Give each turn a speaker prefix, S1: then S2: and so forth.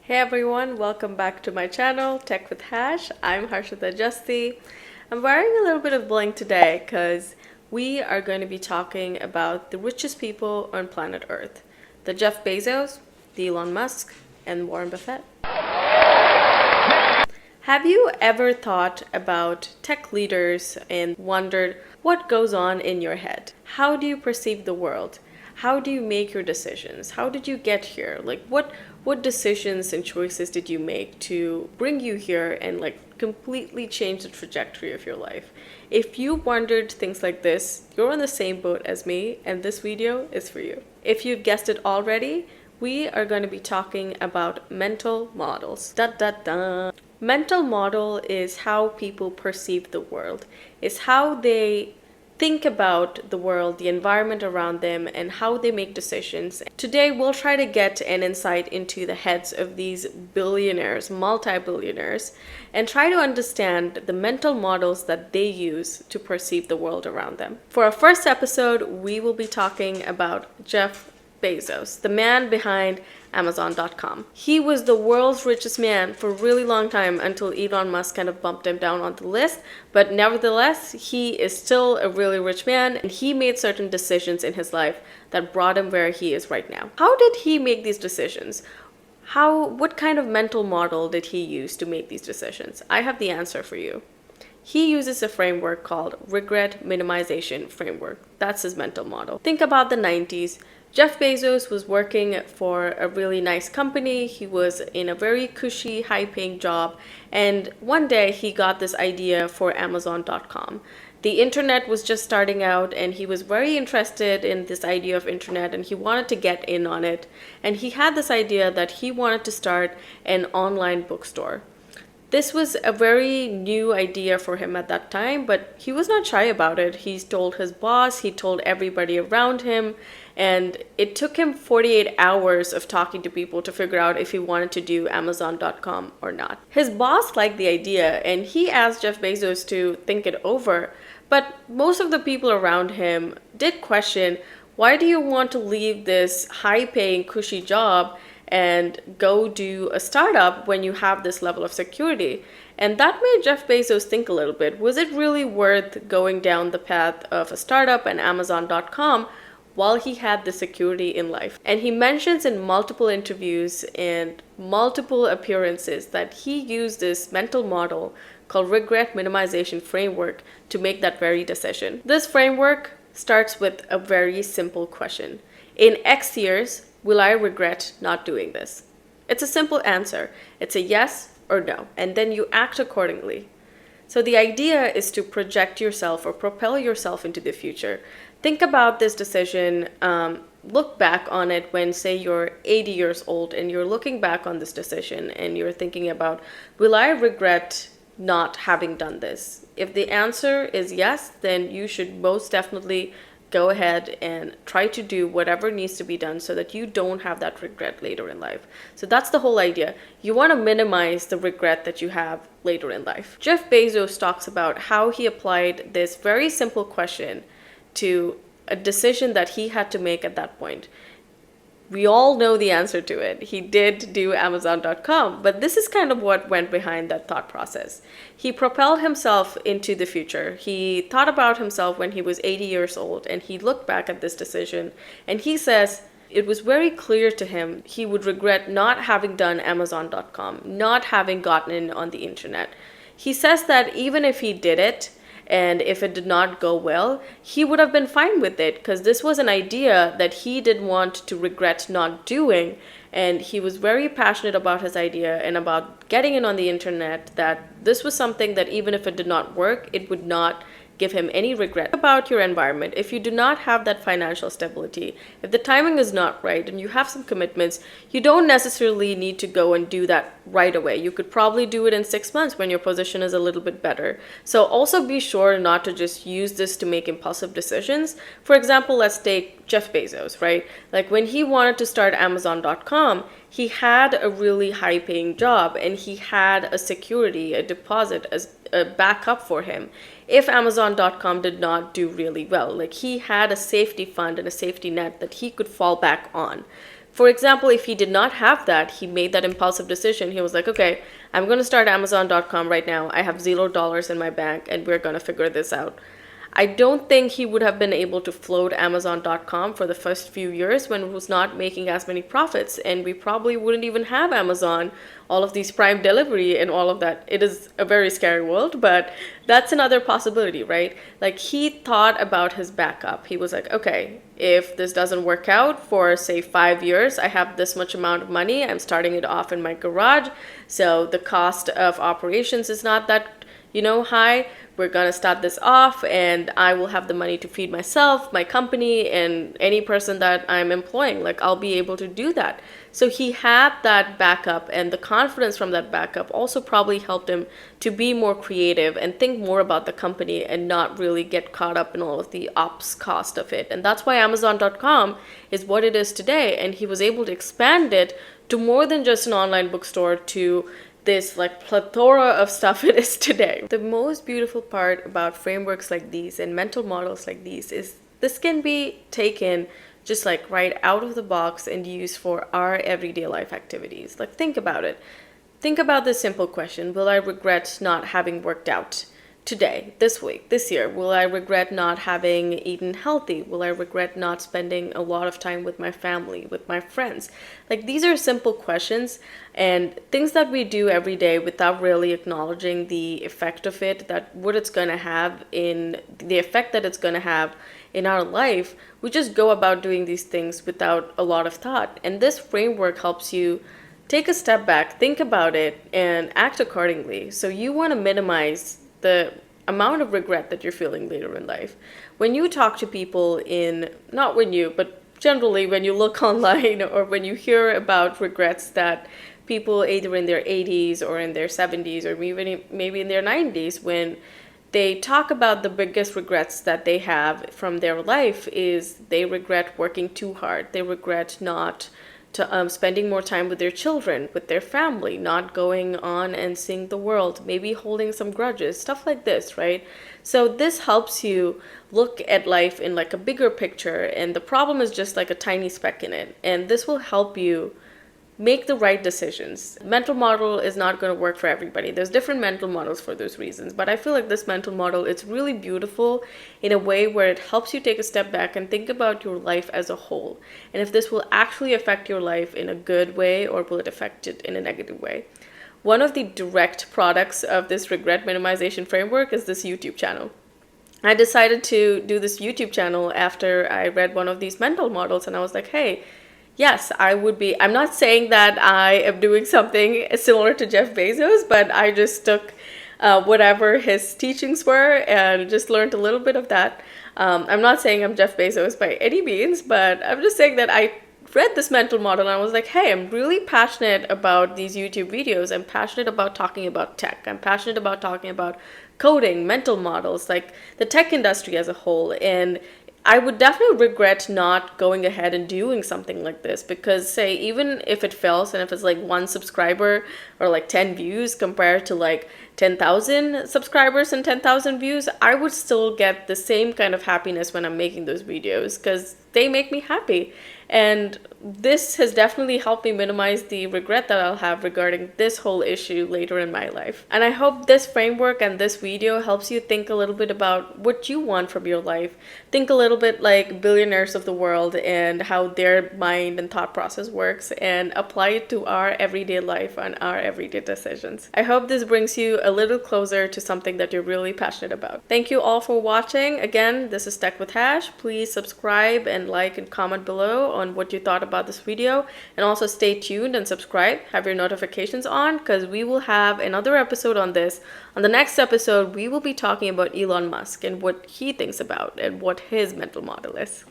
S1: Hey everyone, welcome back to my channel, Tech with Hash. I'm Harshita Jasti. I'm wearing a little bit of bling today because we are going to be talking about the richest people on planet Earth. The Jeff Bezos, the Elon Musk, and Warren Buffett. Have you ever thought about tech leaders and wondered what goes on in your head? How do you perceive the world? How do you make your decisions? How did you get here? What decisions and choices did you make to bring you here and completely change the trajectory of your life? If you wondered things like this, you're on the same boat as me, and this video is for you. If you've guessed it already, we are going to be talking about mental models. Mental model is how people perceive the world. It's how they think about the world, the environment around them, and how they make decisions. Today, we'll try to get an insight into the heads of these billionaires, multi-billionaires, and try to understand the mental models that they use to perceive the world around them. For our first episode, we will be talking about Jeff Bezos, the man behind Amazon.com. He was the world's richest man for a really long time until Elon Musk kind of bumped him down on the list. But nevertheless, he is still a really rich man, and he made certain decisions in his life that brought him where he is right now. How did he make these decisions? What kind of mental model did he use to make these decisions? I have the answer for you. He uses a framework called regret minimization framework. That's his mental model. Think about the 90s. Jeff Bezos was working for a really nice company. He was in a very cushy, high-paying job. And one day he got this idea for Amazon.com. The internet was just starting out, and he was very interested in this idea of internet, and he wanted to get in on it. And he had this idea that he wanted to start an online bookstore. This was a very new idea for him at that time, but he was not shy about it. He told his boss, he told everybody around him, and it took him 48 hours of talking to people to figure out if he wanted to do Amazon.com or not. His boss liked the idea, and he asked Jeff Bezos to think it over, but most of the people around him did question, why do you want to leave this high-paying, cushy job and go do a startup when you have this level of security? And that made Jeff Bezos think a little bit. Was it really worth going down the path of a startup and Amazon.com while he had the security in life? And he mentions in multiple interviews and multiple appearances that he used this mental model called regret minimization framework to make that very decision. This framework starts with a very simple question. In X years, will I regret not doing this? It's a simple answer. It's a yes or no, and then you act accordingly. So the idea is to project yourself or propel yourself into the future. Think about this decision, look back on it when, say, you're 80 years old and you're looking back on this decision and you're thinking about, will I regret not having done this? If the answer is yes, then you should most definitely go ahead and try to do whatever needs to be done so that you don't have that regret later in life. So that's the whole idea. You want to minimize the regret that you have later in life. Jeff Bezos talks about how he applied this very simple question to a decision that he had to make at that point. We all know the answer to it. He did do Amazon.com, but this is kind of what went behind that thought process. He propelled himself into the future. He thought about himself when he was 80 years old, and he looked back at this decision, and he says it was very clear to him he would regret not having done Amazon.com, not having gotten in on the internet. He says that even if he did it, and if it did not go well, he would have been fine with it because this was an idea that he didn't want to regret not doing. And he was very passionate about his idea and about getting in on the internet, that this was something that even if it did not work, it would not give him any regret. About your environment, if you do not have that financial stability, if the timing is not right and you have some commitments, you don't necessarily need to go and do that right away. You could probably do it in 6 months when your position is a little bit better. So also be sure not to just use this to make impulsive decisions. For example, let's take Jeff Bezos, right? Like when he wanted to start Amazon.com, he had a really high paying job and he had a security, a deposit, as a backup for him if Amazon.com did not do really well. Like he had a safety fund and a safety net that he could fall back on. For example, if he did not have that, he made that impulsive decision. He was like, okay, I'm going to start Amazon.com right now. I have $0 in my bank and we're going to figure this out. I don't think he would have been able to float Amazon.com for the first few years when it was not making as many profits. And we probably wouldn't even have Amazon, all of these Prime delivery and all of that. It is a very scary world, but that's another possibility, right? Like he thought about his backup. He was like, okay, if this doesn't work out for say 5 years, I have this much amount of money. I'm starting it off in my garage. So the cost of operations is not that, high. We're going to start this off and I will have the money to feed myself, my company, and any person that I'm employing. Like I'll be able to do that. So he had that backup, and the confidence from that backup also probably helped him to be more creative and think more about the company and not really get caught up in all of the ops cost of it. And that's why Amazon.com is what it is today. And he was able to expand it to more than just an online bookstore, to this like plethora of stuff it is today. The most beautiful part about frameworks like these and mental models like these is this can be taken just like right out of the box and used for our everyday life activities. Like think about it. Think about this simple question. Will I regret not having worked out today, this week, this year? Will I regret not having eaten healthy? Will I regret not spending a lot of time with my family, with my friends? Like these are simple questions and things that we do every day without really acknowledging the effect of it, that what it's going to have in the effect that it's going to have in our life. We just go about doing these things without a lot of thought. And this framework helps you take a step back, think about it, and act accordingly. So you want to minimize the amount of regret that you're feeling later in life. When you talk to people not when you, but generally when you look online or when you hear about regrets that people either in their 80s or in their 70s or even maybe in their 90s, when they talk about the biggest regrets that they have from their life is they regret working too hard. They regret not spending more time with their children, with their family, not going on and seeing the world, maybe holding some grudges, stuff like this, right? So this helps you look at life in like a bigger picture, and the problem is just like a tiny speck in it. And this will help you make the right decisions. Mental model is not going to work for everybody. There's different mental models for those reasons. But I feel like this mental model, it's really beautiful in a way where it helps you take a step back and think about your life as a whole. And if this will actually affect your life in a good way, or will it affect it in a negative way. One of the direct products of this regret minimization framework is this YouTube channel. I decided to do this YouTube channel after I read one of these mental models, and I was like, hey, yes, I'm not saying that I am doing something similar to Jeff Bezos, but I just took whatever his teachings were and just learned a little bit of that. I'm not saying I'm Jeff Bezos by any means, but I'm just saying that I read this mental model and I was like, hey, I'm really passionate about these YouTube videos. I'm passionate about talking about tech. I'm passionate about talking about coding, mental models, like the tech industry as a whole. And I would definitely regret not going ahead and doing something like this, because say even if it fails and if it's like 1 subscriber or like 10 views compared to like 10,000 subscribers and 10,000 views, I would still get the same kind of happiness when I'm making those videos because they make me happy. And this has definitely helped me minimize the regret that I'll have regarding this whole issue later in my life. And I hope this framework and this video helps you think a little bit about what you want from your life. Think a little bit like billionaires of the world and how their mind and thought process works, and apply it to our everyday life and our everyday decisions. I hope this brings you a little closer to something that you're really passionate about. Thank you all for watching. Again, this is Tech with Hash. Please subscribe and like and comment below on what you thought about this video, and also stay tuned and subscribe, have your notifications on, because we will have another episode on this. On the next episode, we will be talking about Elon Musk and what he thinks about and what his mental model is.